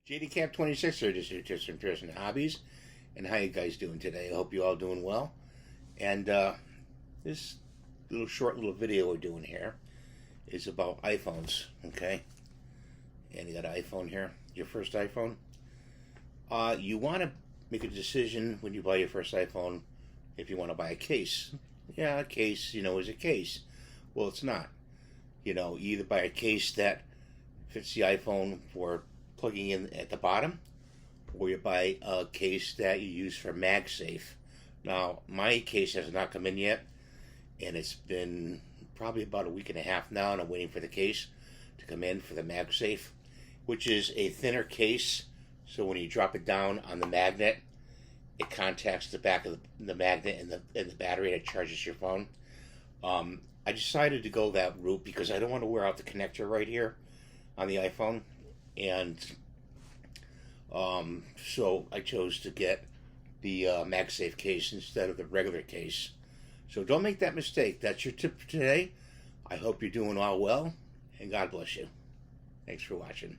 JDCap 26 here, just interesting hobbies. And how you guys doing today? I hope you all doing well. And this short little video we're doing here is about iPhones, okay? And you got an iPhone here, your first iPhone. You want to make a decision when you buy your first iPhone if you want to buy a case. Yeah, a case, is a case. Well, it's not. You either buy a case that fits the iPhone for plugging in at the bottom, or you buy a case that you use for MagSafe. Now, my case has not come in yet, and it's been probably about a week and a half now, and I'm waiting for the case to come in for the MagSafe, which is a thinner case, so when you drop it down on the magnet, it contacts the back of the magnet and the battery, and it charges your phone. I decided to go that route because I don't want to wear out the connector right here on the iPhone, and so I chose to get the MagSafe case instead of the regular case. So don't make that mistake. That's your tip for today. I hope you're doing all well, and God bless you. Thanks for watching.